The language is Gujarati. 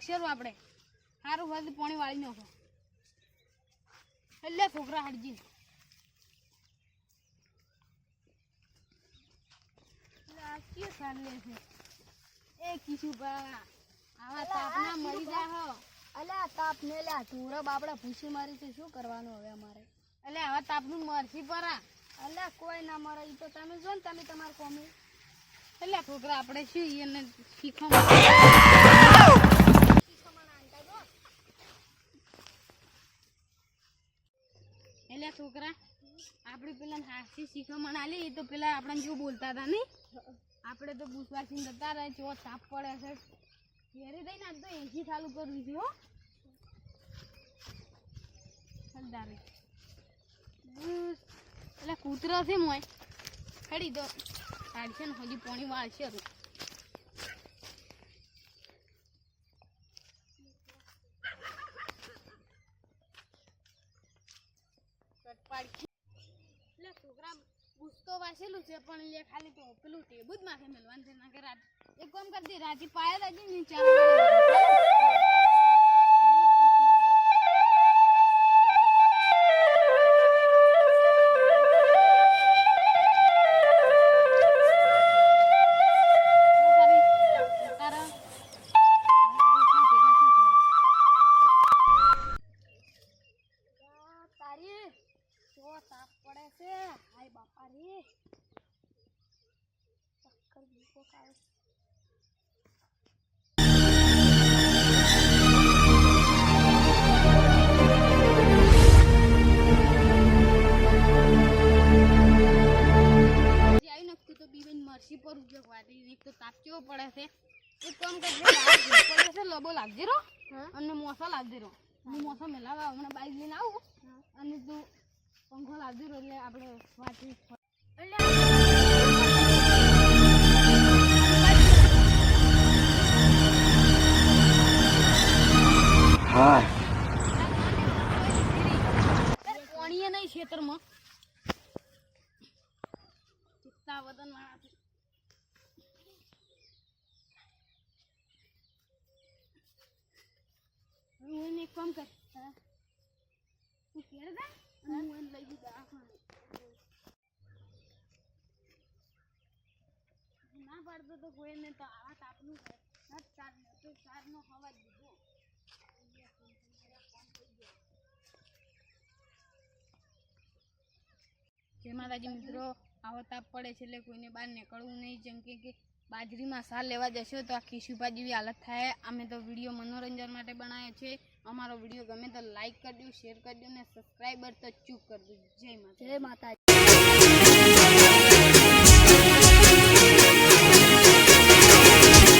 અક્ષરો આપણે સારું હોય પાણી વાળી નાખો એટલે છોકરા હટજી એ કિશુભા આવા તાપના મરી જાહો અલ્યા તાપ ને લ્યા ઢોરો બાપડા ભૂસી મારી છે શું કરવાનું હવે અમારે એટલે આવા તાપનું મરસી પરા અલ્યા કોઈ ના મરે ઈ તો તમે જો ને તમે તમાર કોમી એટલે છોકરા આપણે શું એને શીખવા એટલે છોકરા આપણે પેલા હાસી શીખવા આલી તો પેલા આપણને જો બોલતા હતા નહીં આપણે તો બુસવાસી જતા રહે જો તાપ પડે છે ઘેરે થઈને આજ તો એસી ચાલુ કરવી છે હો હલદારે એટલે કૂતરો છે મોય ખડી દો કાઢશે ને હજી પાણી વાળશે રું એટલે છોકરા બુસતો વાસેલું છે પણ એ ખાલી તો પેલું ટેબુ જ માથે મેળવાનું છે ના કે રાત એક કામ કરતી રાતી પાયા હતા ને ચાર તાપ પડે છે હાય બાપા રે ચક્કર બીકો કાવે આવી નખતું તો બીબેન મરસી પર ઉપયોગ વાટી એક તો તાપ કેવો પડે છે એક કામ કરજે પડે છે લબો લાગજે રો અને મોસો લાગજે રો હું મોસો મેલાવા હમણાં બાઈક લઈને આવું અને તું પંખો લાવજો એટલે આપણે વાંચી પાણીએ નહીં ખેતરમાં ચિત્તા વતન વાળા હું એને કામ કર તું ઘેર જા હું એને લઈ જઈ દવાખાને ના પાડતો તો કોઈને તો આવા તાપનું ચારનો હવા જ દીધો જય માતાજી મિત્રો આવો તાપ પડે છે એટલે કોઈને બહાર નીકળવું નહીં જેમ કે બાજરીમાં સાર લેવા જશો તો આ ખીશુભા જેવી હાલત થાય અમે તો વિડીયો મનોરંજન માટે બનાવ્યો છે અમારો વિડીયો ગમે તો લાઈક કરજો શેર કરજો ને સબસ્ક્રાઈબર તો ચૂક કરજો જય માતા.